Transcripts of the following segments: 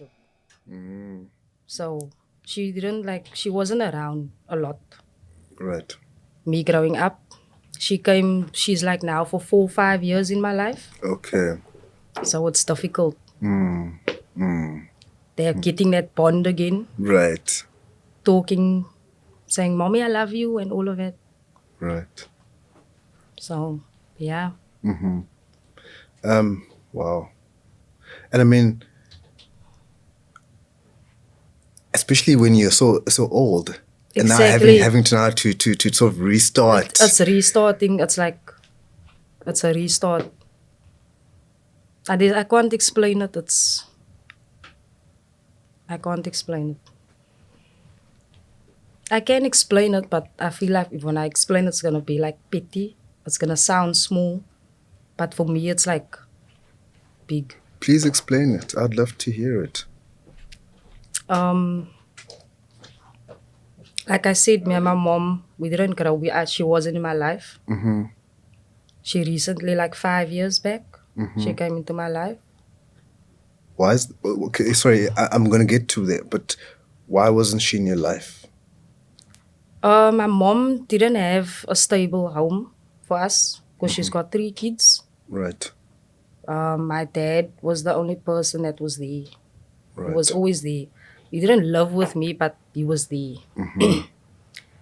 relationship. So she wasn't around a lot. Right. Me growing up, she's like now for 4 or 5 years in my life. Okay. So it's difficult. They're getting that bond again, Right. talking, saying, Mommy, I love you, and all of it. Right. So, yeah. Wow. And I mean, especially when you're so old, and now Exactly. having to now to sort of restart. It's restarting. It's like, it's a restart. I can't explain it. I can't explain it. I can explain it, but I feel like when I explain it's going to be like petty. It's going to sound small. But for me, it's like big. Please explain it. I'd love to hear it. Like I said, me and my mom, we didn't grow. She wasn't in my life. She recently, like 5 years back, she came into my life. Why is okay? Sorry, I'm gonna get to that, but why wasn't she in your life? My mom didn't have a stable home for us because she's got 3 kids. Right. My dad was the only person that was there. Right. He was always there. He didn't live with me, but he was there.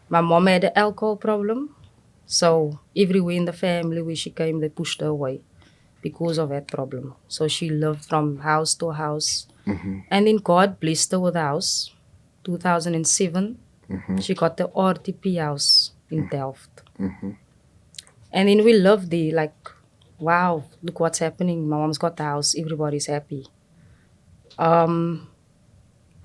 My mom had an alcohol problem. So everywhere in the family where she came, they pushed her away because of that problem. So she lived from house to house. And then God blessed her with a house. 2007, she got the RTP house in Delft. And then we lived there like, wow, look what's happening. My mom's got the house. Everybody's happy.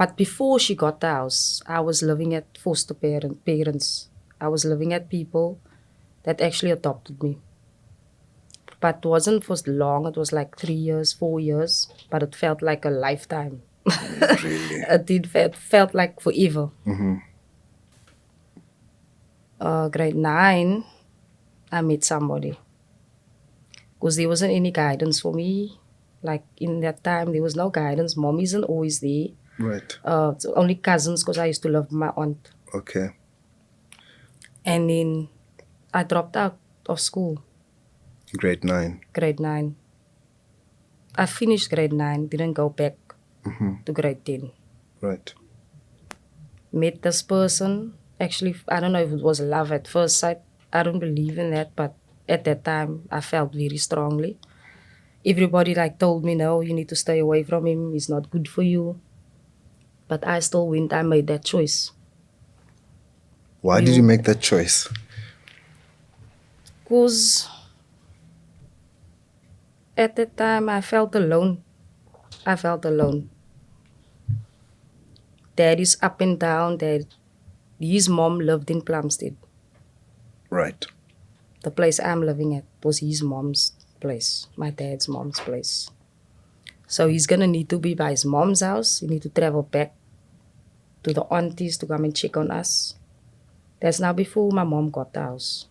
But before she got the house, I was living at foster parents. I was living at people that actually adopted me. But it wasn't for long. It was like 3 years, 4 years. But it felt like a lifetime. Really? It felt like forever. Grade 9, I met somebody. Because there wasn't any guidance for me. Like in that time, there was no guidance. Mom isn't always there. Right. It's only cousins because I used to live with my aunt. Okay. And then I dropped out of school. Grade 9. Grade 9. I finished grade 9, didn't go back to grade 10. Right. Met this person. Actually, I don't know if it was love at first sight. I don't believe in that, but at that time, I felt very strongly. Everybody like told me, no, you need to stay away from him. He's not good for you. But I still went. I made that choice. Why did you make that choice? Because at that time, I felt alone. Dad is up and down. His mom lived in Plumstead. Right. The place I'm living at was his mom's place, my dad's mom's place. So he's going to need to be by his mom's house. He need to travel back to the aunties to come and check on us. That's now before my mom got the house.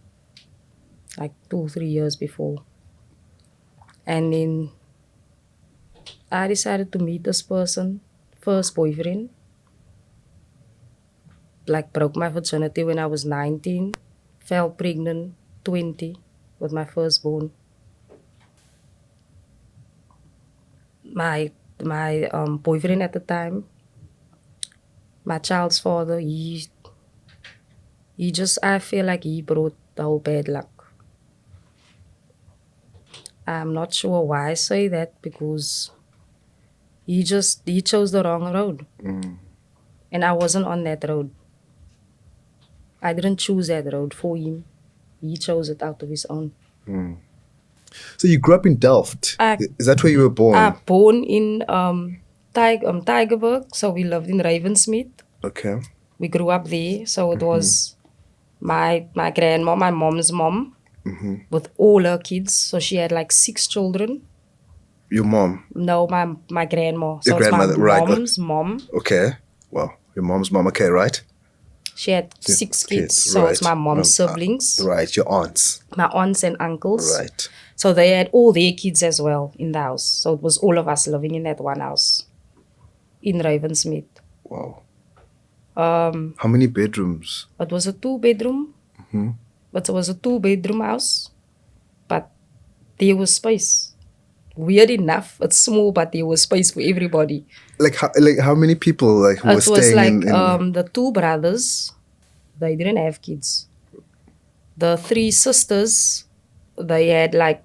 Like 2-3 years before. And then I decided to meet this person, first boyfriend. Like broke my virginity when I was 19. Fell pregnant 20 with my firstborn. My boyfriend at the time, my child's father, he just, I feel like he brought the whole bad luck. I'm not sure why I say that, because he chose the wrong road. And I wasn't on that road. I didn't choose that road for him. He chose it out of his own. So you grew up in Delft. Is that where you were born? I born in Tygerberg, so we lived in Ravensmith. Okay. We grew up there, so it was my grandma, my mom's mom, with all her kids. So she had like 6 children. Your mom? No, my grandma. Your grandmother, it's my right? mom's mom. Okay. Well, your mom's mom. Okay, right. She had 6 kids, so right. it's my mom's siblings. Right, your aunts. My aunts and uncles. Right. So they had all their kids as well in the house. So it was all of us living in that one house. in Ravensmead. Wow. How many bedrooms? It was a 2-bedroom. But it was a 2-bedroom house. But there was space. Weird enough, it's small, but there was space for everybody. Like how many people who were It was staying like in the 2 brothers, they didn't have kids. The 3 sisters, they had like,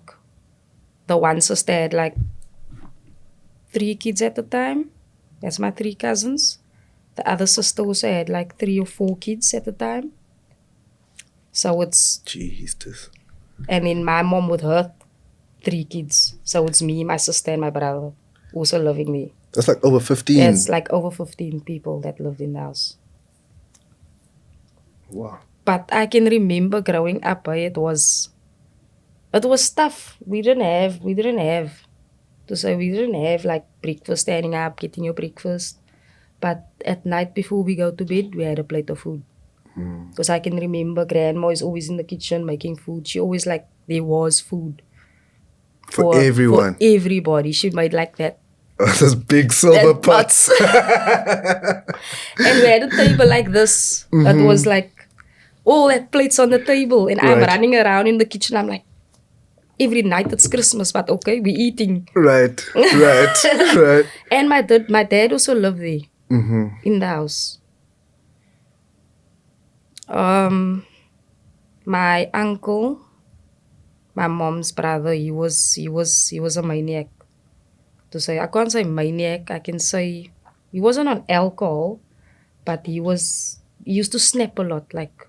the one sister had like 3 kids at the time. That's my 3 cousins. The other sister also had like 3 or 4 kids at the time. So it's, Jesus. and then my mom with her 3 kids. So it's me, my sister, and my brother also living there. That's like over 15. It's like over 15 people that lived in the house. Wow. But I can remember growing up, it was tough. We didn't have like breakfast, standing up, getting your breakfast. But at night before we go to bed, we had a plate of food. Because I can remember grandma is always in the kitchen making food. She always like, there was food. For everyone. For everybody. She made like that. Those big silver That pots. And we had a table like this. That was like, all that plates on the table. And I'm Right. running around in the kitchen. I'm like, every night it's Christmas, but okay, we're eating. Right. And my dad also lived there in the house. My uncle, my mom's brother, he was a maniac. To say, I can't say maniac, I can say he wasn't on alcohol, but he used to snap a lot. Like,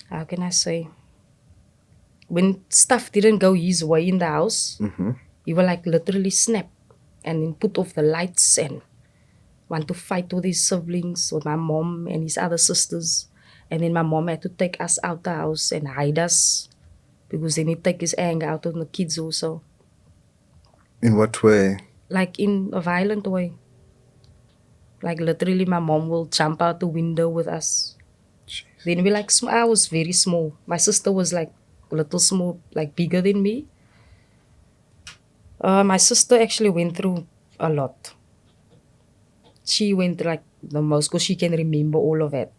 how can I say? When stuff didn't go his way in the house, he would like literally snap and then put off the lights and want to fight with his siblings, with my mom and his other sisters. And then my mom had to take us out the house and hide us because then he'd take his anger out on the kids also. In what way? Like in a violent way. Like literally my mom will jump out the window with us. Jeez. Then we like, I was very small. My sister was like a little small, like bigger than me. My sister actually went through a lot. She went through like the most because she can remember all of it.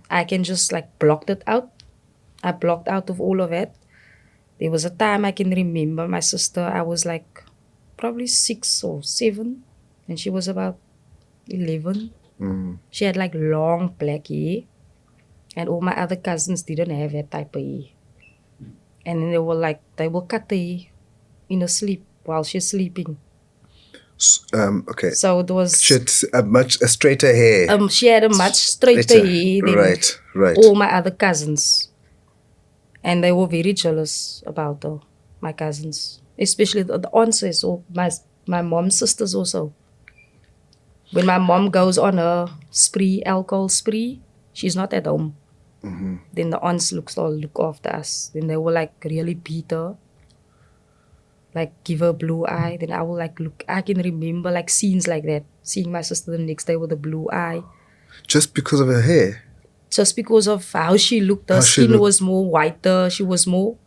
I can just like blocked it out. I blocked out of all of it. There was a time I can remember my sister, I was like probably 6 or 7 and she was about 11. She had like long black hair and all my other cousins didn't have that type of hair. And then they will cut the hair in her sleep while she's sleeping. Okay. So it was... She had a straighter hair. She had a much straighter hair than right. all my other cousins. And they were very jealous about her, my cousins. Especially the aunts or my mom's sisters also. When my mom goes on a alcohol spree, she's not at home. Then the aunts look after us. Then they will like really beat her. Like give her a blue eye. Then I will like look. I can remember like scenes like that. Seeing my sister the next day with a blue eye. Just because of her hair? Just because of how she looked. Her skin was more whiter. She was more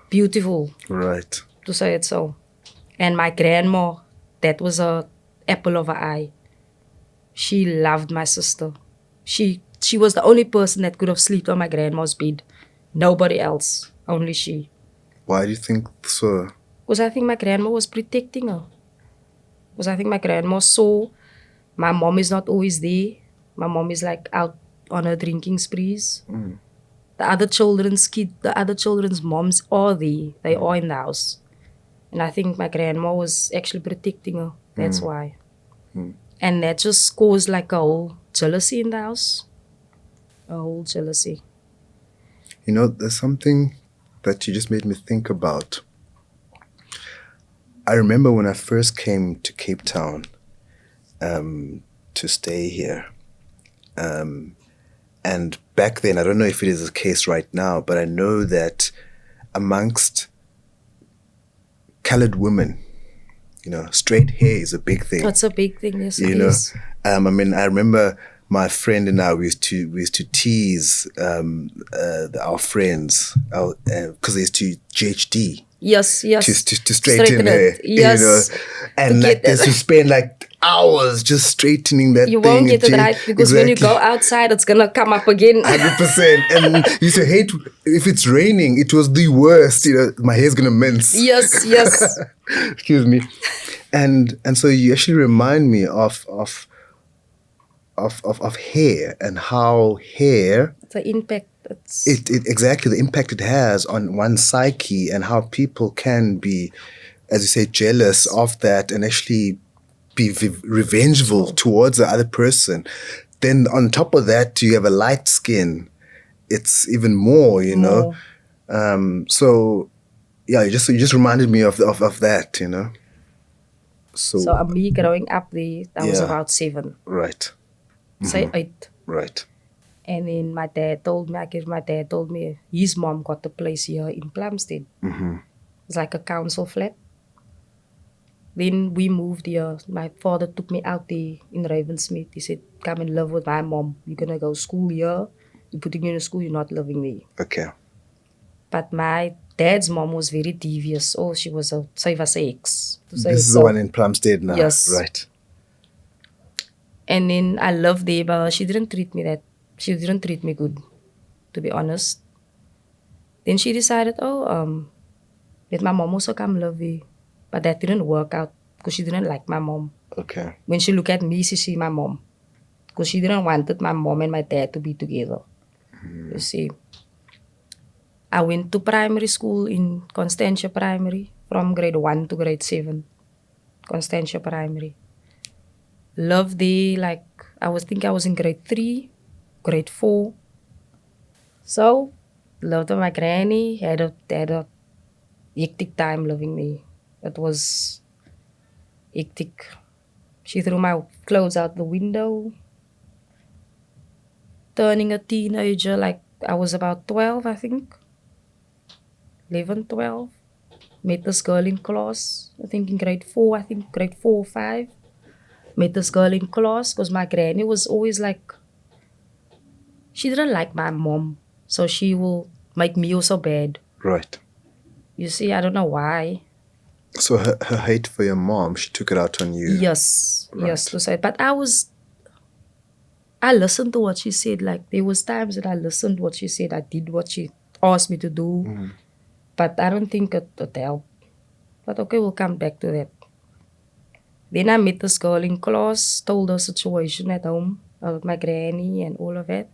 beautiful. Right. To say it so. And my grandma, that was a apple of her eye. She loved my sister. She was the only person that could have slept on my grandma's bed. Nobody else. Only she. Why do you think so? Because I think my grandma was protecting her. Because I think my grandma saw my mom is not always there. My mom is like out on her drinking sprees. The other children's moms are there. They are in the house. And I think my grandma was actually protecting her. That's why. And that just caused like a whole jealousy in the house. A whole jealousy. You know, there's something that you just made me think about. I remember when I first came to Cape Town to stay here. And back then, I don't know if it is the case right now, but I know that amongst colored women, you know, straight hair is a big thing. That's a big thing, yes, you it know? is. I mean, I remember my friend and I, we used to tease our friends because they used to GHD. Yes, yes. to straighten her, it. Yes. To and get like this, it. you spend like hours just straightening that You thing. won't get it right because when you Exactly. go outside, it's gonna come up again. 100%. And you used to hate if it's raining. It was the worst. My hair's gonna mince. Yes, yes. Excuse me. And so you actually remind me of hair and how hair The impact. It's it exactly the impact it has on one's psyche and how people can be, as you say, jealous of that and actually be revengeful towards the other person. Then on top of that, you have a light skin. It's even more, more. So yeah, you just reminded me of that, So So me growing up there, I was yeah, about 7, right, say 8. right, And then my dad told me, I guess my dad told me his mom got a place here in Plumstead. It's like a council flat. Then we moved here. My father took me out there in Ravensmith. He said, come and live with my mom. You're going to go school here. You're putting you in a school, you're not living there. okay, But my dad's mom was very devious. Oh, she was a, sy was a ex, to say this it is the one so. in Plumstead now, Yes. right? And then I loved her, but she didn't treat me good, to be honest. Then she decided, let my mom also come live here. But that didn't work out because she didn't like my mom. Okay, When she looked at me, she see my mom. Because she didn't wanted my mom and my dad to be together. You see. I went to primary school in Constantia Primary from grade 1 to grade 7. Constantia Primary. Loved there, like, I was in grade 3, grade 4. So, loved my granny, had a hectic time living there. It was hectic. She threw my clothes out the window. Turning a teenager, like, I was about 12, I think. 11, 12. Met this girl in class, I think in grade 4, I think grade 4 or 5. Met this girl in class because my granny was always like, she didn't like my mom. So she will make me also bad. right. You see, I don't know why. So her hate for your mom, she took it out on you. Yes, yes, Right. to say. But I listened to what she said. Like, there was times that I listened to what she said. I did what she asked me to do. But I don't think it helped. But okay, we'll come back to that. Then I met this girl in class, told her situation at home about my granny and all of that.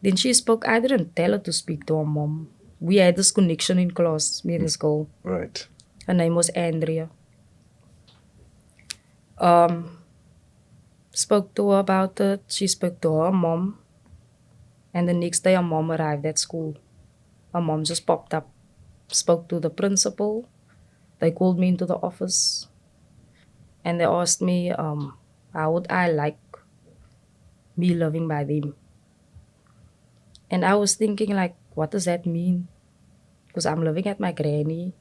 Then she spoke. I didn't tell her to speak to her mom. We had this connection in class, me and this girl. Right. Her name was Andrea. Um, Spoke to her about it. She spoke to her mom. And the next day, her mom arrived at school. Her mom just popped up, spoke to the principal. They called me into the office. And they asked me, how would I like me living by them? And I was thinking, like, what does that mean? Because I'm living at my granny.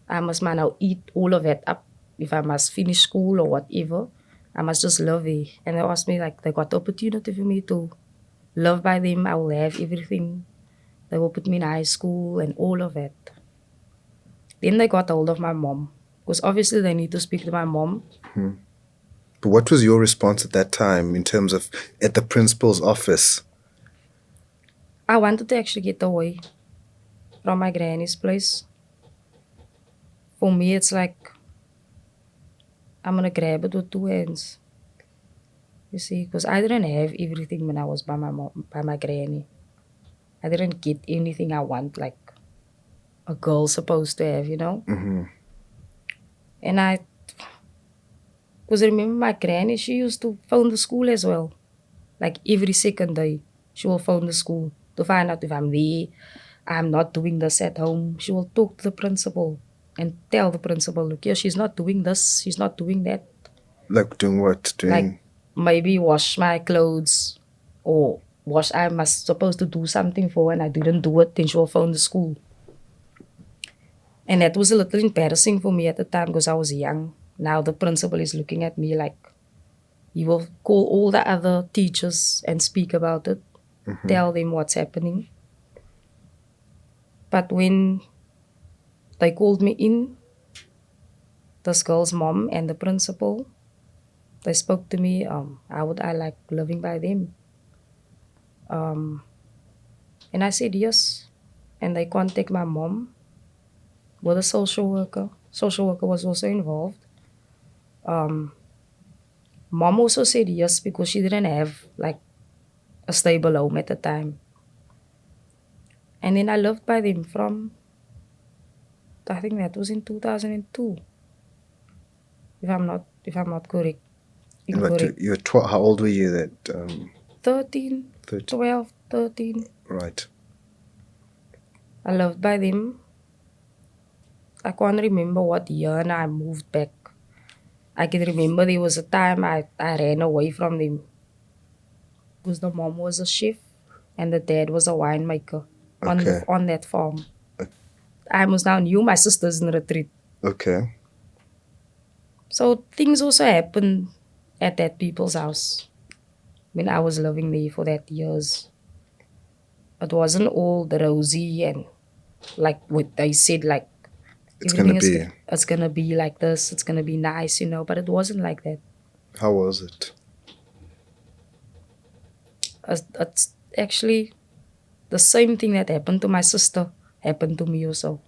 I must now eat all of that up. If I must finish school or whatever, I must just live it. And they asked me, like, they got the opportunity for me to live by them. I will have everything. They will put me in high school and all of that. Then they got hold of my mom. Because obviously they need to speak to my mom. But what was your response at that time in terms of at the principal's office? I wanted to actually get away from my granny's place. For me, it's like, I'm going to grab it with 2 hands. You see, because I didn't have everything when I was by my mom, by my granny. I didn't get anything I want, like a girl's supposed to have, you know? And because I remember my granny, she used to phone the school as well. Like every second day, she will phone the school to find out if I'm there, I'm not doing this at home. She will talk to the principal and tell the principal, look, yeah, she's not doing this, she's not doing that. Like doing what? Like Doing maybe wash my clothes or I must supposed to do something for her and I didn't do it, then she will phone the school. And that was a little embarrassing for me at the time because I was young. Now the principal is looking at me like he will call all the other teachers and speak about it, tell them what's happening. But when They called me in, this girl's mom and the principal. They spoke to me, how would I like living by them? And I said yes. And they contact my mom with a social worker. Social worker was also involved. Mom also said yes because she didn't have like a stable home at the time. And then I lived by them from, I think that was in 2002, if I'm not correct. And what, Incorrect. you were 12, how old were you that? 13, 13. 12, 13. Right. I lived by them. I can't remember what year and I moved back. I can remember there was a time I ran away from them because the mom was a chef and the dad was a winemaker Okay. on that farm. I almost now knew my sisters in retreat. Okay. So things also happened at that people's house when I was living there for that years. It wasn't all the rosy and like what they said, like It's going to everything be. it's gonna be like this, it's gonna be nice, but it wasn't like that. How was it? It's actually the same thing that happened to my sister happened to me also.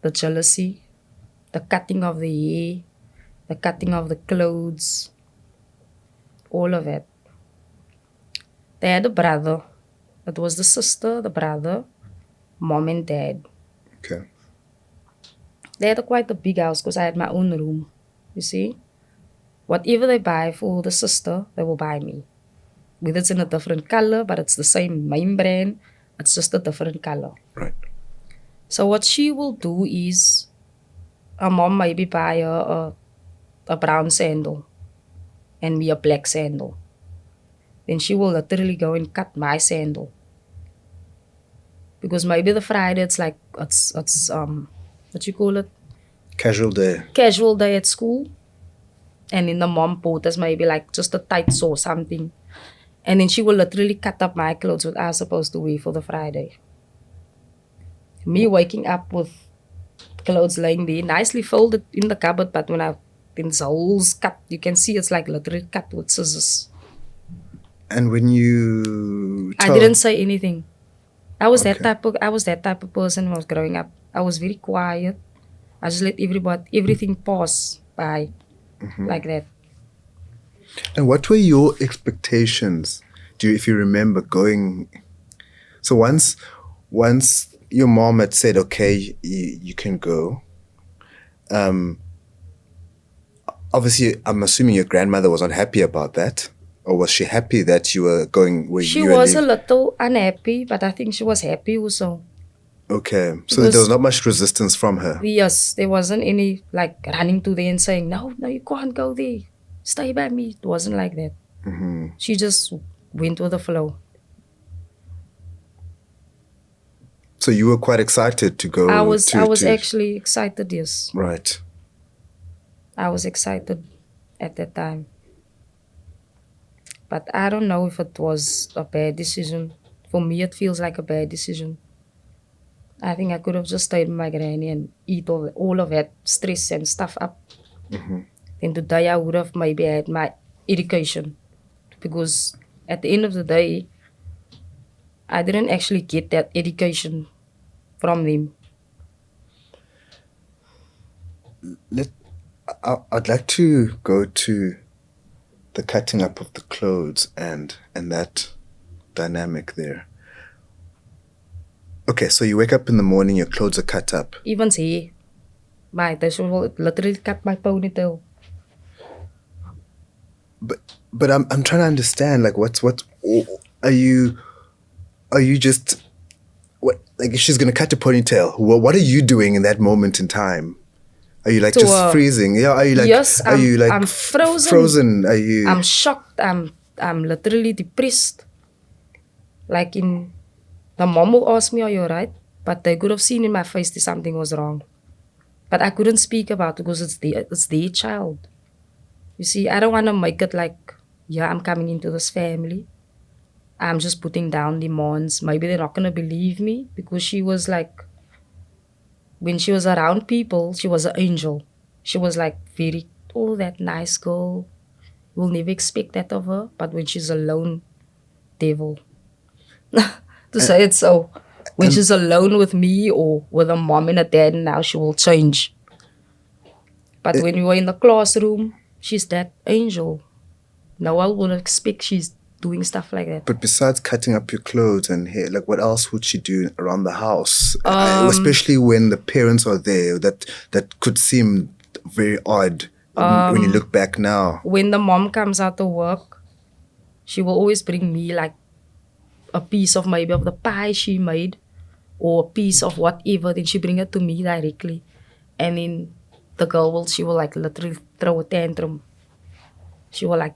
The jealousy, the cutting of the hair, the cutting of the clothes, all of it. They had a brother. It was the sister, the brother, mom and dad. Okay. They had quite a big house because I had my own room. You see? Whatever they buy for the sister, they will buy me. Whether it's in a different color, but it's the same main brand, it's just a different color. Right. So what she will do is, her mom maybe buy her a brown sandal and me a black sandal. Then she will literally go and cut my sandal. Because maybe the Friday it's like it's what you call it? Casual day. Casual day at school. And then the mom bought us maybe like just a tights or something. And then she will literally cut up my clothes what I was supposed to wear for the Friday. Me waking up with clothes laying there, nicely folded in the cupboard, but when the holes cut, you can see it's like literally cut with scissors. And when you I didn't say anything. I was Okay. that type of person when I was growing up. I was very quiet. I just let everything pass by like that. And what were your expectations? If you remember going? So once your mom had said, okay, you can go. Obviously, I'm assuming your grandmother was not happy about that, or was she happy that you were going? Where She you were was a leaving? little unhappy, but I think she was happy also. Okay, so there Because was not much resistance from her. yes, there wasn't any like running to there and saying, no, you can't go there. Stay by me. It wasn't like that. She just went with the flow. So you were quite excited to go. I was actually excited, yes. Right. I was excited at that time. But I don't know if it was a bad decision. For me, it feels like a bad decision. I think I could have just stayed with my granny and eat all of that stress and stuff up. Then today I would have maybe had my education. Because at the end of the day, I didn't actually get that education from them. I'd like to go to the cutting up of the clothes and that dynamic there. Okay, so you wake up in the morning, your clothes are cut up. Even say, they should literally cut my ponytail. But I'm trying to understand, like, what are you just what, like, if she's gonna cut a ponytail, what are you doing in that moment in time? Are you like just freezing? Yeah. Are you like? Yes, I'm frozen. Frozen? Are you? I'm shocked. I'm literally depressed. Like the mom will ask me, "Are you alright?" But they could have seen in my face that something was wrong. But I couldn't speak about it because it's their child. You see, I don't want to make it like, yeah, I'm coming into this family. I'm just putting down demands. Maybe they're not gonna believe me because she was like when she was around people, she was an angel. She was like very, oh, that nice girl. We'll never expect that of her. But when she's alone, devil. To say it so. When and- she's alone with me or with a mom and a dad, now she will change. But when we were in the classroom, she's that angel. No one would expect she's doing stuff like that. But besides cutting up your clothes and hair, like what else would she do around the house? Especially when the parents are there, that could seem very odd when you look back now. When the mom comes out to work, she will always bring me like a piece of maybe of the pie she made or a piece of whatever. Then she bring it to me directly. And then the girl she will like literally throw a tantrum. She will like,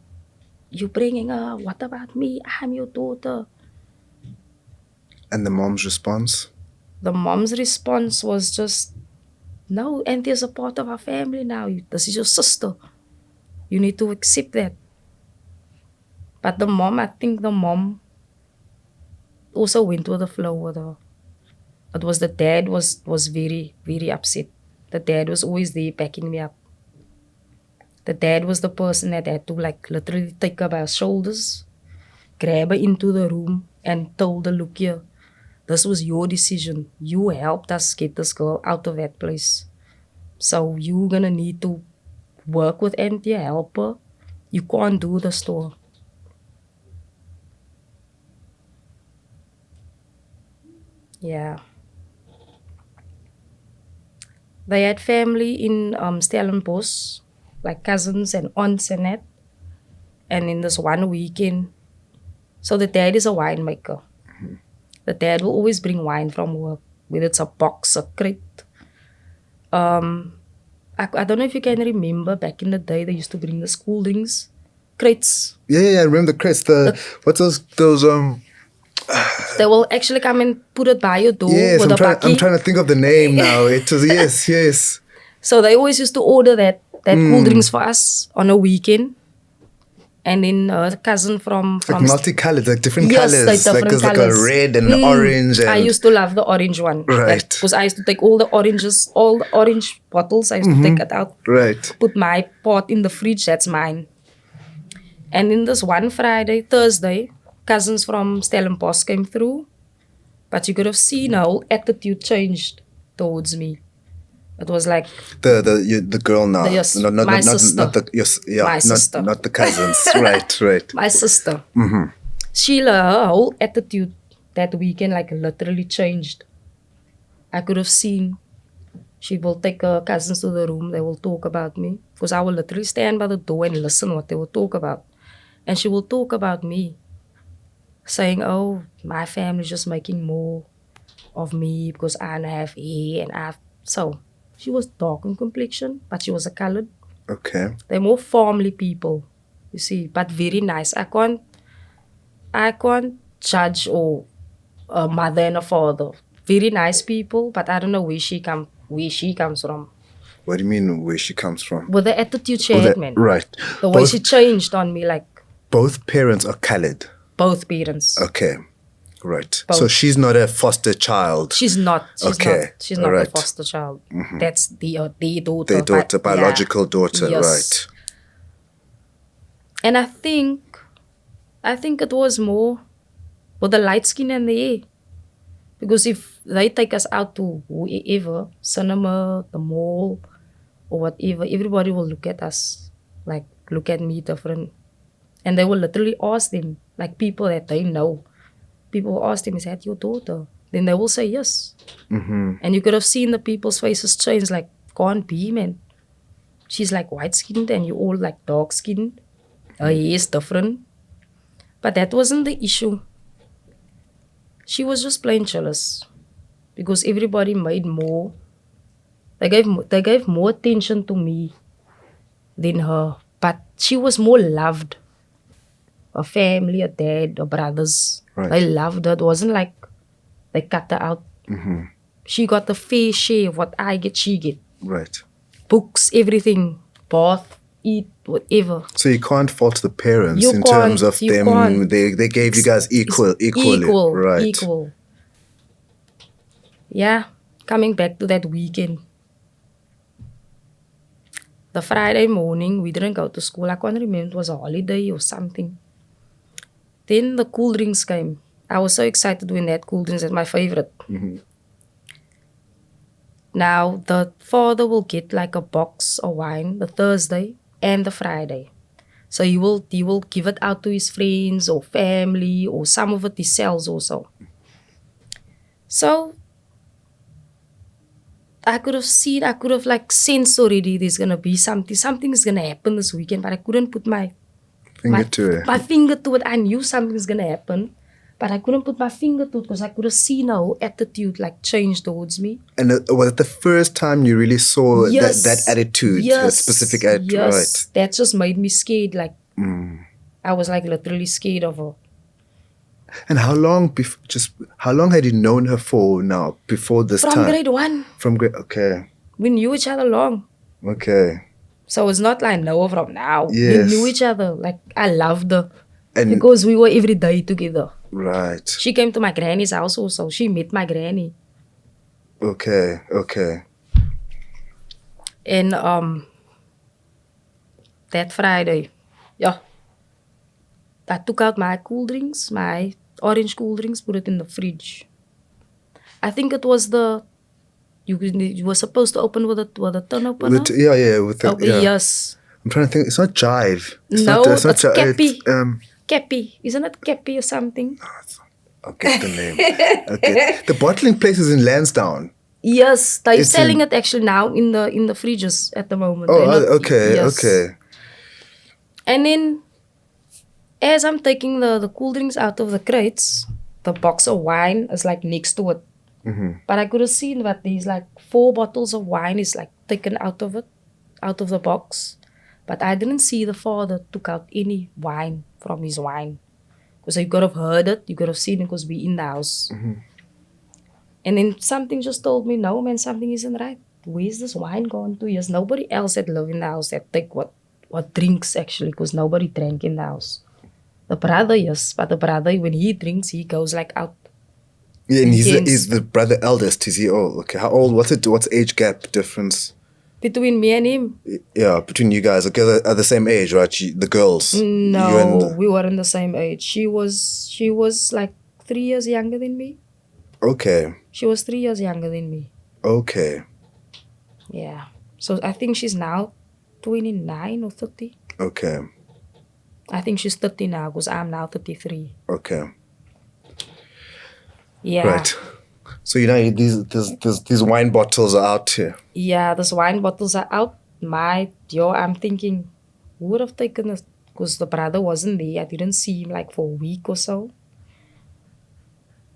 you bringing her, what about me? I'm your daughter. And the mom's response? The mom's response was just, no, Anthea's a part of our family now. This is your sister. You need to accept that. But the mom, I think the mom also went with the flow with her. It was the dad was very, very upset. The dad was always there backing me up. The dad was the person that had to like literally take her by her shoulders, grab her into the room and told her, look here, this was your decision. You helped us get this girl out of that place. So you're gonna need to work with Anthea, help her. You can't do this to her. Yeah. They had family in Stellenbosch, like cousins and aunts and that. And in this one weekend, so the dad is a winemaker. The dad will always bring wine from work, whether it's a box, a crate. I don't know if you can remember back in the day, they used to bring the school drinks, crates. Yeah, I remember the crates. What's those They will actually come and put it by your door yes, with a bucket. I'm trying to think of the name now. It was yes. So they always used to order that cool drinks for us on a weekend. And then a cousin from Like multicolored, like different yes, colors. like different there's colors. like a red and orange. And I used to love the orange one. Right. Because I used to take all the oranges, all the orange bottles. I used to take it out. Right. Put my pot in the fridge. That's mine. And in this one Thursday, cousins from Stellenbosch came through. But you could have seen her whole attitude changed towards me. It was like the girl now. Yes, Not sister. not the yes, yeah, My sister. not the cousins. right. my sister. Sheila, her whole attitude that weekend like literally changed. I could have seen. She will take her cousins to the room. They will talk about me. Because I will literally stand by the door and listen what they will talk about. And she will talk about me. Saying, oh, my family's just making more of me because I don't have hair and I have... So, she was dark in complexion, but she was a colored. Okay. They're more family people, you see, but very nice. I can't judge a mother and a father. Very nice people, but I don't know where she comes from. What do you mean where she comes from? With the attitude she had, man. Right. The way she changed on me, like... Both parents are colored. Both parents. Okay. Right. Both. So she's not a foster child. She's not. She's not right. a foster child. That's their daughter. Their daughter, biological daughter. Yes. Right. And I think it was more with the light skin and the hair. Because if they take us out to wherever, cinema, the mall, or whatever, everybody will look at us, like look at me different. And they will literally ask them, like people that they know. People will ask them, is that your daughter? Then they will say yes. And you could have seen the people's faces change, like, can't be, man. She's like white-skinned and you all like dark-skinned. Her hair is different. But that wasn't the issue. She was just plain jealous. Because everybody made more. They gave more attention to me than her. But she was more loved. A family, a dad, a brothers. Right. They loved her. It wasn't like they cut her out. She got the fair share of what I get, she get. Right. Books, everything. Bath, eat, whatever. So you can't fault the parents You in can't, terms of you them. can't. They gave you guys equally. Right. Equal. Yeah. coming back to that weekend. The Friday morning, we didn't go to school. I can't remember, it was a holiday or something. Then the cool drinks came. I was so excited when that cool drinks is my favorite. Now, the father will get like a box of wine the Thursday and the Friday. So he will give it out to his friends or family, or some of it he sells also. So I could have like sensed already there's gonna be something's gonna happen this weekend, but I couldn't put my finger to it. I knew something's gonna happen, but I couldn't put my finger to it because I could have seen her whole attitude like change towards me. And was it the first time you really saw that attitude, that specific attitude? Yes, right? That just made me scared. Like I was like literally scared of her. And how long had you known her for now before this time? From grade 1. Okay. We knew each other long. Okay. So it's not like know her from now. Yes. We knew each other. Like I loved her. And because we were every day together. Right. She came to my granny's house also. She met my granny. Okay. And that Friday, I took out my cool drinks, my orange cool drinks, put it in the fridge. I think it was you were supposed to open with a tin opener. Yes. I'm trying to think. It's not Jive. It's Cappy. Cappy. Isn't it Cappy or something? I'll get the name. Okay. The bottling place is in Lansdowne. Yes, they're selling it actually now in the fridges at the moment. Okay. And then, as I'm taking the cool drinks out of the crates, the box of wine is like next to it. But I could have seen that there's like 4 bottles of wine is like taken out of the box. But I didn't see the father took out any wine from his wine. Because you could have heard it, you could have seen it because we in the house. And then something just told me, no man, something isn't right. Where's this wine gone to? Yes, nobody else had lived in the house that take what drinks actually, because nobody drank in the house. The brother, yes, but the brother, when he drinks, he goes like out. Yeah, and he's the brother eldest. Is he old? Okay, how old? What's age gap difference? Between me and him? Yeah, between you guys. Okay, are the same age, right? The girls. No, we weren't the same age. She was like 3 years younger than me. Okay. She was 3 years younger than me. Okay. Yeah. So I think she's now 29 or 30. Okay. I think she's 30 now because I'm now 33. Okay. Yeah. Right. So these wine bottles are out here. Yeah, these wine bottles are out. I'm thinking, who would have taken it? Because the brother wasn't there. I didn't see him like for a week or so.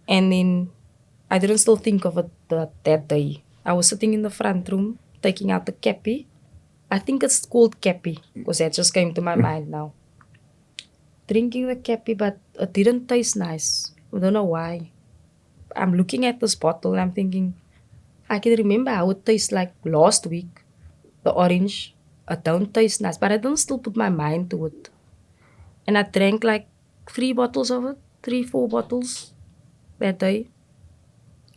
And then I didn't still think of it that day. I was sitting in the front room taking out the cappy. I think it's called cappy because that just came to my mind now. Drinking the cappy, but it didn't taste nice. I don't know why. I'm looking at this bottle and I'm thinking, I can remember how it tastes like last week. The orange, it don't taste nice, but I don't still put my mind to it. And I drank like 3 bottles of it, 4 bottles that day.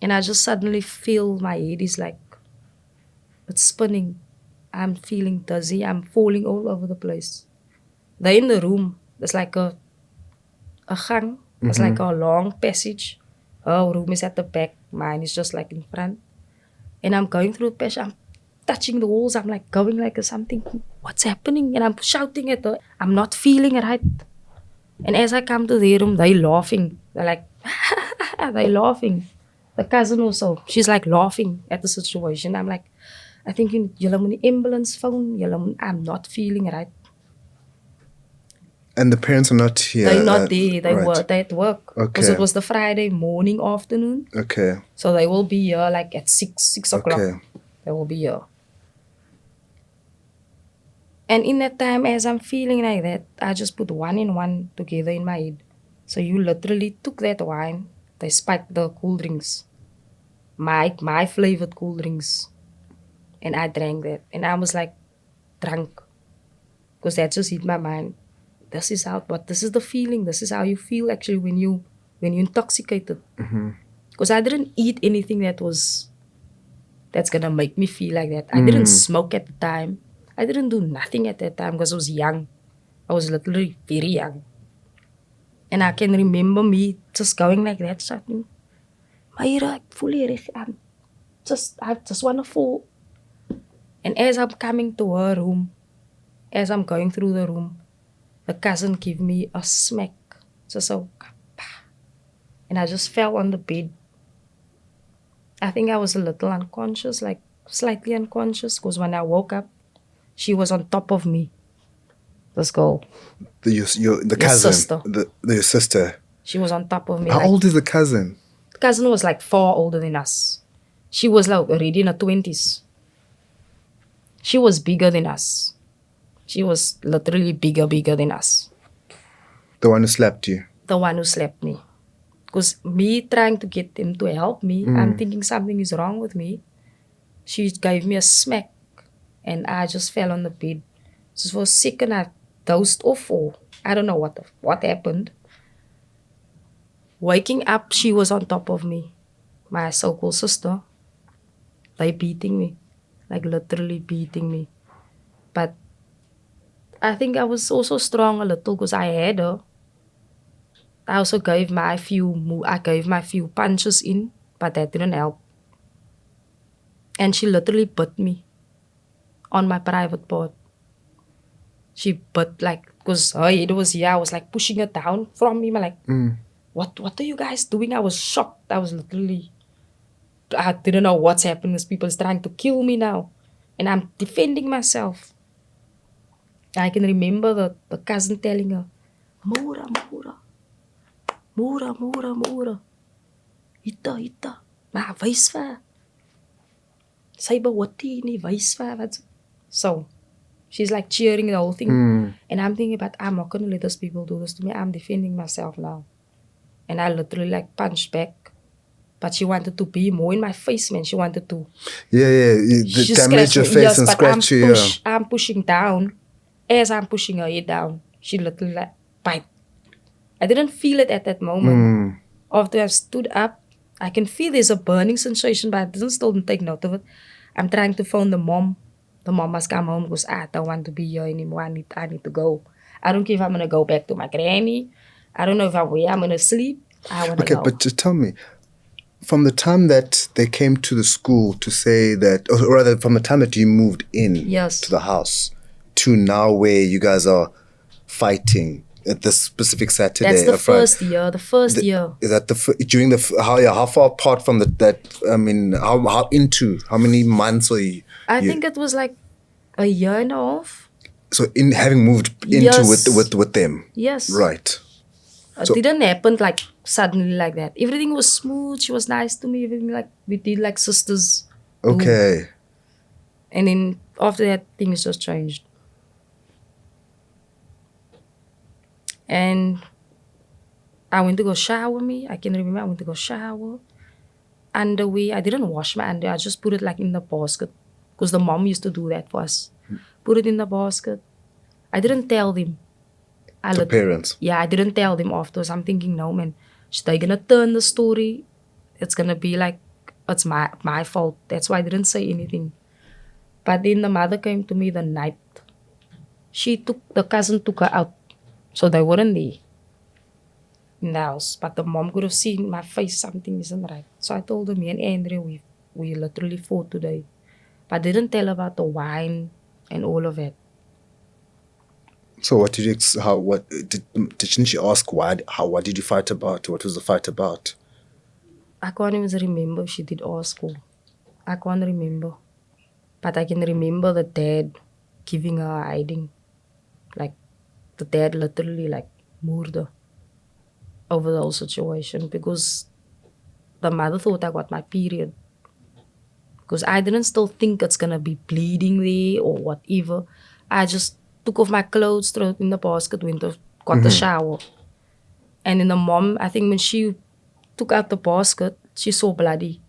And I just suddenly feel my head is like, it's spinning. I'm feeling dizzy. I'm falling all over the place. They're in the room. There's like a gang. It's like a long passage. Her room is at the back. Mine is just like in front. And I'm going through the passage. I'm touching the walls. I'm like going like something. What's happening? And I'm shouting at her. I'm not feeling right. And as I come to their room, they're laughing. They're like, they're laughing. The cousin also, she's like laughing at the situation. I'm like, I think julle moet die ambulance phone. I'm not feeling right. And the parents are not here. They're not there. They at work. Okay. Because it was the Friday morning, afternoon. Okay. So they will be here like at 6 o'clock. Okay. They will be here. And in that time, as I'm feeling like that, I just put 1 and 1 together in my head. So you literally took that wine, they spiked the cool drinks, my flavored cool drinks, and I drank that. And I was like drunk, because that just hit my mind. This is the feeling. This is how you feel actually when you intoxicated. Because I didn't eat anything that was that's gonna make me feel like that. I didn't smoke at the time. I didn't do nothing at that time because I was young. I was literally very young. And I can remember me just going like that, starting, Mayra, ek voel hier, I just wanna fall. And as I'm coming to her room, as I'm going through the room, the cousin gave me a smack. Just so, and I just fell on the bed. I think I was a little unconscious, like slightly unconscious, because when I woke up, she was on top of me. This girl, The Your cousin, sister. your sister. she was on top of me. How like, old is the cousin? The cousin was like 4 older than us. She was like already in her 20s. She was bigger than us. She was literally bigger than us. The one who slapped you. The one who slapped me. Because me trying to get him to help me, I'm thinking something is wrong with me. She gave me a smack and I just fell on the bed. So for a second I dozed off, or I don't know what happened. Waking up, she was on top of me. My so-called sister. They beating me. Like literally beating me. But I think I was also strong a little because I had her. I also gave my few punches in, but that didn't help. And she literally bit me on my private part. She bit like, because her head was here, I was like pushing her down from me. I'm like, what are you guys doing? I was shocked. I didn't know what's happening. These people is trying to kill me now. And I'm defending myself. I can remember the cousin telling her, Mura. Hita. Maar wys vir. Sy behoort nie, wys vir. So, she's like cheering the whole thing. And I'm thinking, but I'm not going to let those people do this to me. I'm defending myself now. And I literally like punched back. But she wanted to be more in my face, man. She wanted to. Yeah. She Damage your scratched me. face Yes, and but scratch you. I'm pushing down. As I'm pushing her head down, she literally like bite. I didn't feel it at that moment. After I stood up, I can feel there's a burning sensation, but I didn't still take note of it. I'm trying to phone the mom. The mom must come home because I don't want to be here anymore. I need to go. I don't care if I'm gonna go back to my granny. I don't know if I'm gonna sleep. I wanna go. Okay, but just tell me, from the time that they came to the school to say that, or rather from the time that you moved in to the house to now where you guys are fighting at this specific Saturday. That's the first year. The first year. Is that during how far apart from how many months were you? I think it was like a year and a half. So in having moved into with them. Yes. Right. It didn't happen like suddenly like that. Everything was smooth. She was nice to me. Everything like we did like sisters. Okay. And then after that, things just changed. And I went to go shower me. I can remember I went to go shower. Underwear. I didn't wash my underwear. I just put it like in the basket. Because the mom used to do that for us. Put it in the basket. I didn't tell them. The parents? Yeah, I didn't tell them afterwards. I'm thinking, no man, they're going to turn the story. It's going to be like, it's my fault. That's why I didn't say anything. But then the mother came to me the night. The cousin took her out. So they weren't there in the house. But the mom could have seen my face, something isn't right. So I told her, me and Andrea, we literally fought today. But I didn't tell her about the wine and all of it. So what did you, didn't she ask what did you fight about? What was the fight about? I can't even remember if she did ask her. I can't remember. But I can remember the dad giving her a hiding. Like, the dad literally like murder over the whole situation because the mother thought I got my period. Because I didn't still think it's gonna be bleeding there or whatever. I just took off my clothes, threw it in the basket, got the shower. And then the mom, I think when she took out the basket, she saw bloody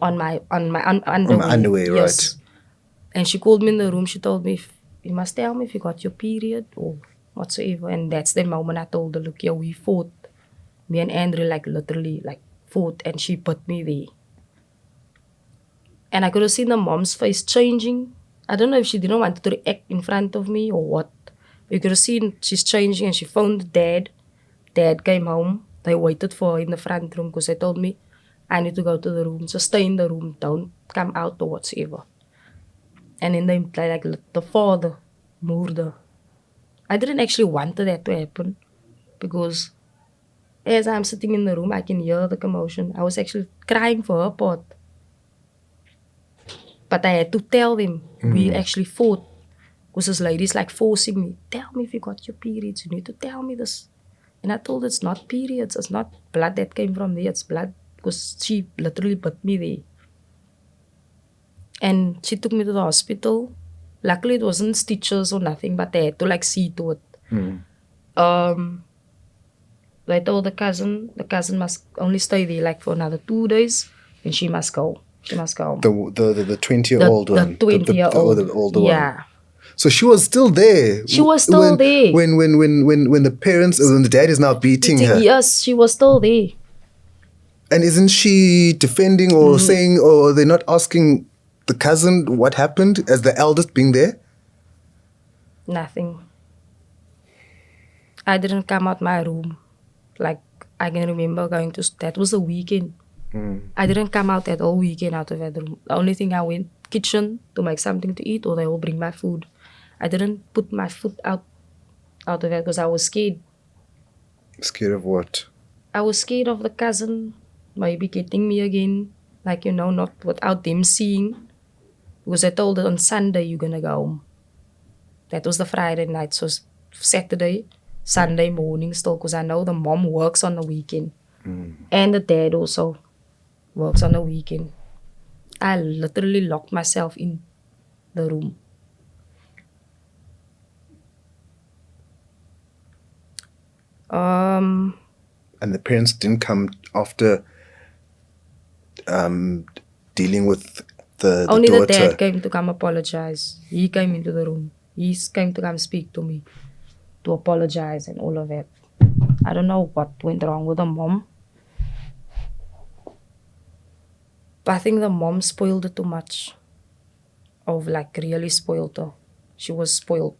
on my underwear. On the underwear, yes. right. And she called me in the room. She told me, you must tell me if you got your period or whatsoever. And that's the moment I told her, look, yeah, we fought. Me and Andrew like literally like fought and she put me there. And I could have seen the mom's face changing. I don't know if she didn't want to react in front of me or what. You could have seen she's changing and she phoned dad. Dad came home. They waited for her in the front room because they told me I need to go to the room. So stay in the room. Don't come out or whatsoever. And then they like the father moved her. I didn't actually want that to happen because as I'm sitting in the room, I can hear the commotion. I was actually crying for her part. But I had to tell them we actually fought. Because this lady's like forcing me, tell me if you got your periods. You need to tell me this. And I told her it's not periods. It's not blood that came from there. It's blood because she literally bit me there. And she took me to the hospital. Luckily, it wasn't stitches or nothing, but they had to like see to it. They told the cousin must only stay there like for another 2 days, and she must go. She must go home. The 20-year-old one. The 20-year-old. The older yeah. one. So she was still there. She was still there. When the parents, when the dad is now beating her. Yes, she was still there. And isn't she defending or saying, or they're not asking the cousin what happened as the eldest being there? Nothing. I didn't come out my room. Like, I can remember going to, that was the weekend. I didn't come out that whole weekend out of that room. The only thing I went kitchen to make something to eat or they will bring my food. I didn't put my foot out of that because I was scared. Scared of what? I was scared of the cousin maybe getting me again. Like, not without them seeing. Because I told her on Sunday you're going to go home. That was the Friday night. So Saturday, Sunday morning still. Because I know the mom works on the weekend. And the dad also works on the weekend. I literally locked myself in the room. And the parents didn't come after dealing with the Only daughter. the dad came to come apologize. He came into the room. He came to come speak to me, to apologize and all of that. I don't know what went wrong with the mom. But I think the mom spoiled it too much. Really spoiled her. She was spoiled.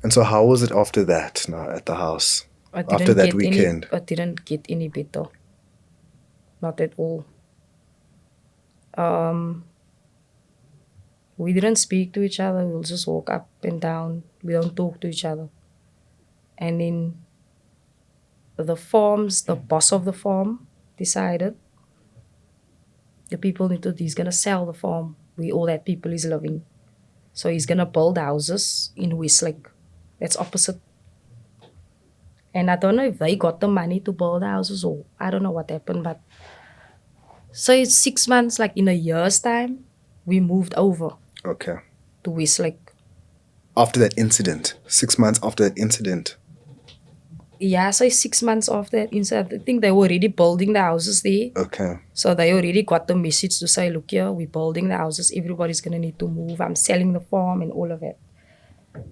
And so how was it after that now at the house? After that weekend? I didn't get any better. Not at all. We didn't speak to each other. We'll just walk up and down. We don't talk to each other. And then the boss of the farm decided he's going to sell the farm where all that people is living. So he's going to build houses in Westlake. That's opposite. And I don't know if they got the money to build houses or I don't know what happened. But so it's 6 months, like in a year's time, we moved over. Okay. To Westlake. After that incident? 6 months after that incident? Yeah, so 6 months after that incident. I think they were already building the houses there. Okay. So they already got the message to say, look here, we're building the houses. Everybody's going to need to move. I'm selling the farm and all of that.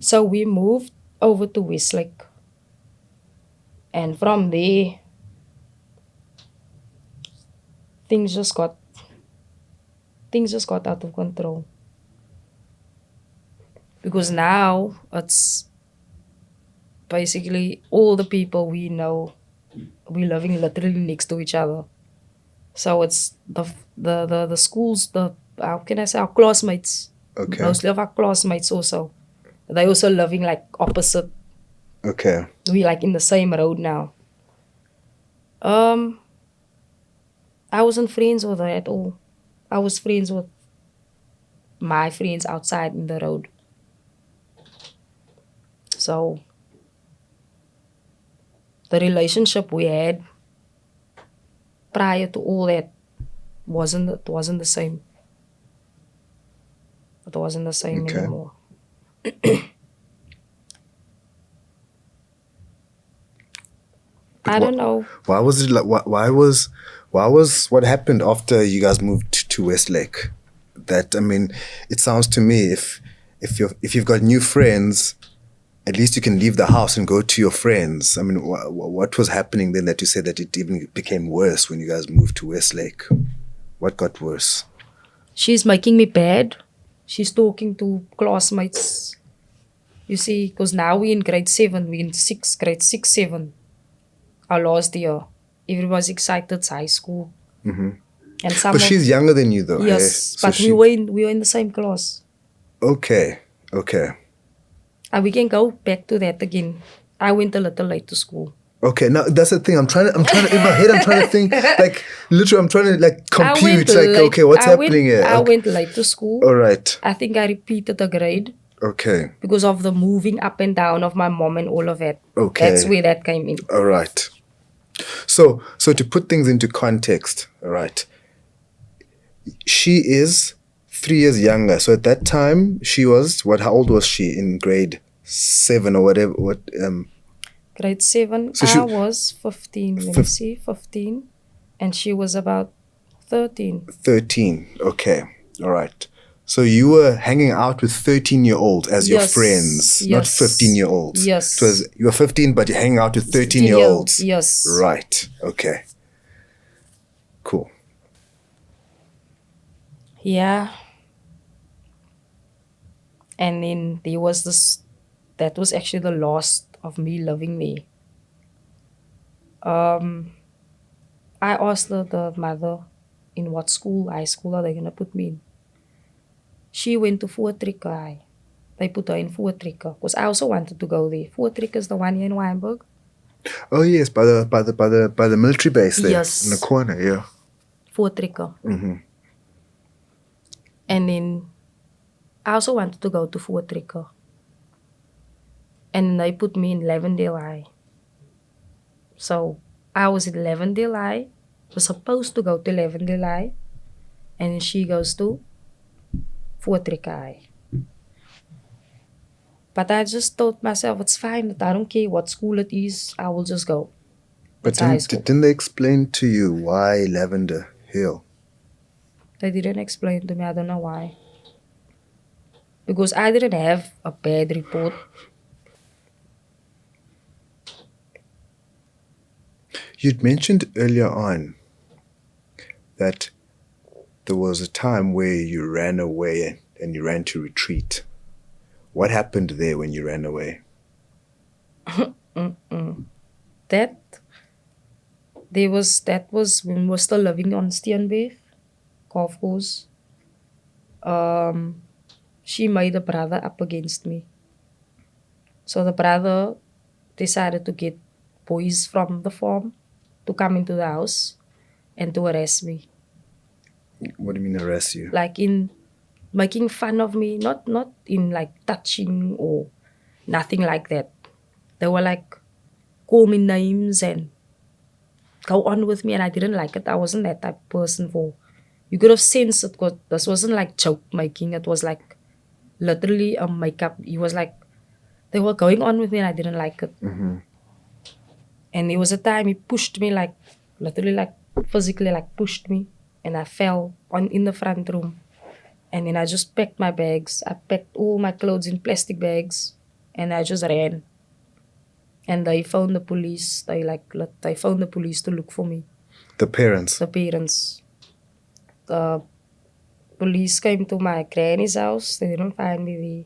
So we moved over to Westlake. And from there, things just got out of control. Because now it's basically all the people we know, we're living literally next to each other. So it's the schools, how can I say, our classmates. Okay. Mostly of our classmates also. They also living like opposite. Okay. We like in the same road now. I wasn't friends with her at all. I was friends with my friends outside in the road. So the relationship we had prior to all that wasn't the same. It wasn't the same anymore. I don't know. Why was it like? Why was what happened after you guys moved to Westlake? That, I mean, it sounds to me if you've got new friends, at least you can leave the house and go to your friends. I mean, what was happening then that you said that it even became worse when you guys moved to Westlake? What got worse? she's making me bad. She's talking to classmates. You see, because now we're in grade 7, we're in grade 6, 7. Our last year. Everybody's excited, it's high school. And some But of, she's younger than you, though. yes, So but she. we were in the same class. Okay. And we can go back to that again. I went a little late to school. Okay, now that's the thing. I'm trying to in my head. I'm trying to think like literally. I'm trying to like compute. Like, okay, what's happening here? I Okay. went late to school. All right. I think I repeated a grade Okay. because of the moving up and down of my mom and all of that. Okay. That's where that came in. All right. So to put things into context, all right. She is 3 years younger. So at that time, she was what? How old was she in grade 7 or whatever? Grade 7, So I was 15. Let me see, 15. And she was about 13. 13. Okay. All right. So you were hanging out with 13-year-olds as your friends, not 15-year-olds. Yes. You were 15, but you're hanging out with 13-year-olds. Yes. Right. Okay. Cool. Yeah. And then there was this, that was actually the last of me loving me. I asked the mother in what school, high school, are they going to put me in? She went to Voortrekker High. They put her in Voortrekker because I also wanted to go there. Voortrekker is the one here in Wynberg. Oh yes, by the military base there. Yes. In the corner, yeah. Voortrekker. And then I also wanted to go to Voortrekker. And they put me in Lavendale High. So I was in Lavendale High, was supposed to go to Lavendale High, and then she goes to Voortrekker High. But I just told myself, it's fine, I don't care what school it is, I will just go. But It's high school. didn't they explain to you why Lavender Hill? They didn't explain to me, I don't know why. Because I didn't have a bad report. You'd mentioned earlier on that there was a time where you ran away and you ran to retreat. What happened there when you ran away? That was when we were still living on Steenbeef, golf course. She made a brother up against me. So the brother decided to get boys from the farm to come into the house and to arrest me. What do you mean arrest you? Like in making fun of me, not in like touching or nothing like that. They were like, call me names and go on with me, and I didn't like it. I wasn't that type of person for. You could have sensed it, because this wasn't like joke making. It was like literally a makeup. He was like, they were going on with me and I didn't like it. And there was a time he pushed me, like literally like physically like pushed me, and I fell in the front room. And then I just packed my bags. I packed all my clothes in plastic bags and I just ran. And they phoned the police. They phoned the police to look for me. The parents? The parents. The police came to my granny's house. They didn't find me there.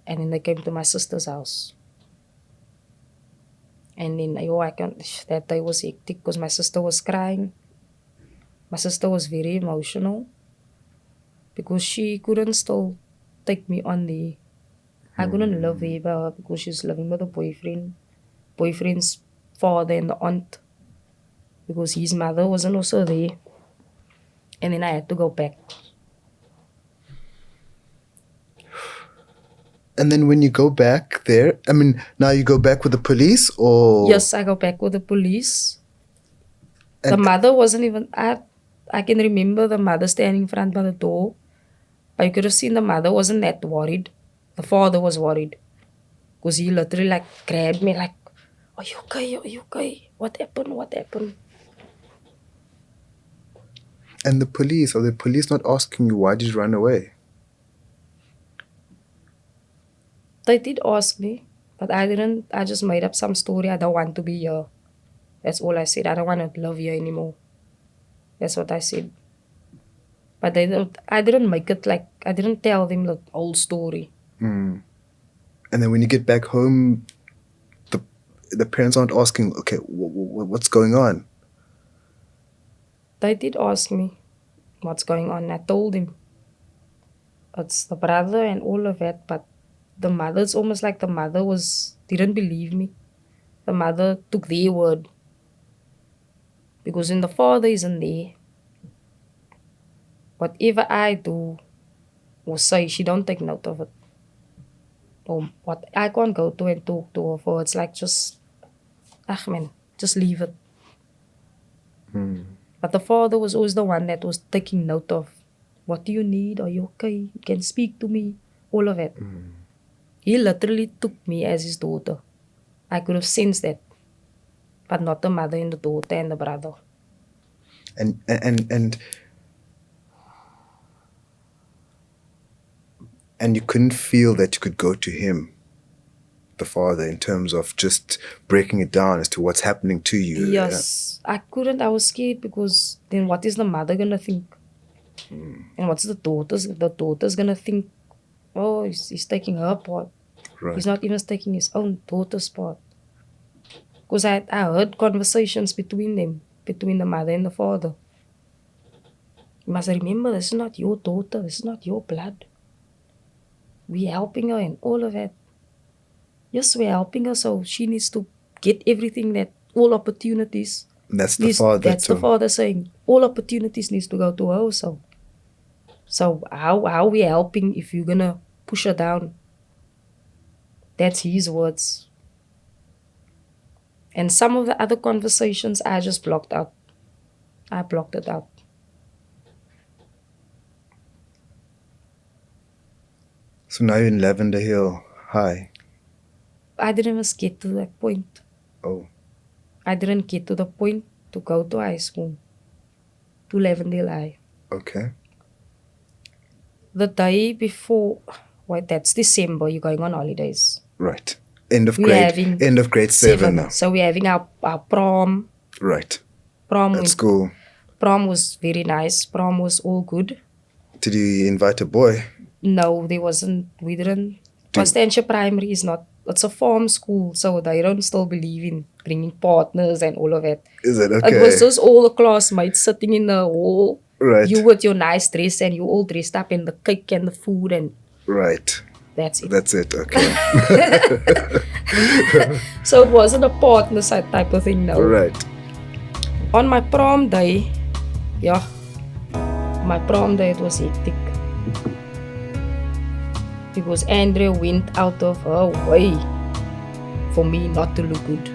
And then they came to my sister's house. And then that day was hectic because my sister was crying. My sister was very emotional because she couldn't still take me on there. I couldn't live there by her because she's living with a boyfriend's father and the aunt, because his mother wasn't also there. And then I had to go back. And then when you go back there, I mean, now you go back with the police, or? Yes, I go back with the police. And the mother wasn't even, I can remember the mother standing in front by the door. But you could have seen the mother wasn't that worried. The father was worried. Because he literally like grabbed me like, are you okay? Are you okay? What happened? What happened? And the police, are the police not asking you why did you run away? They did ask me, but I didn't. I just made up some story. I don't want to be here. That's all I said. I don't want to live here anymore. That's what I said. But I didn't make it like, I didn't tell them the whole story. And then when you get back home, the parents aren't asking, okay, what's going on? They did ask me what's going on. I told him it's the brother and all of that, but the mother, it's almost like the mother didn't believe me. The mother took their word. Because when the father isn't there, whatever I do or say, she don't take note of it. Or what I can't go to and talk to her for, it's like just, man, just leave it. But the father was always the one that was taking note of, what do you need? Are you okay? You can speak to me. All of it. He literally took me as his daughter. I could have sensed that. But not the mother and the daughter and the brother. And you couldn't feel that you could go to him, the father, in terms of just breaking it down as to what's happening to you. Yes. I couldn't. I was scared because then what is the mother going to think? And what's the daughter's going to think? Oh, he's taking her part. Right. He's not even taking his own daughter's part. Because I heard conversations between them, between the mother and the father. You must remember, this is not your daughter. This is not your blood. We're helping her and all of that. Yes, we're helping her, so she needs to get everything that, all opportunities. That's the father. That's the father saying, all opportunities needs to go to her. So how we helping if you're gonna push her down? That's his words. And some of the other conversations I just blocked out. I blocked it out. So now you're in Lavender Hill High. I didn't even get to that point. Oh. I didn't get to the point to go to high school. To Lavender Hill High. Okay. The day before, that's December, you're going on holidays. Right. End of grade 7 now. So we're having our prom. Right. Prom at school. Prom was very nice. Prom was all good. Did you invite a boy? No, there wasn't. We didn't. Constantia Primary is not, it's a farm school, so they don't still believe in bringing partners and all of that. Is it okay? It was just all the classmates sitting in the hall. Right. You with your nice dress and you all dressed up in the cake and the food and... Right. That's it. That's it, okay. So it wasn't a partner side type of thing, no. Right. On my prom day, it was hectic. Because Andrea went out of her way for me not to look good.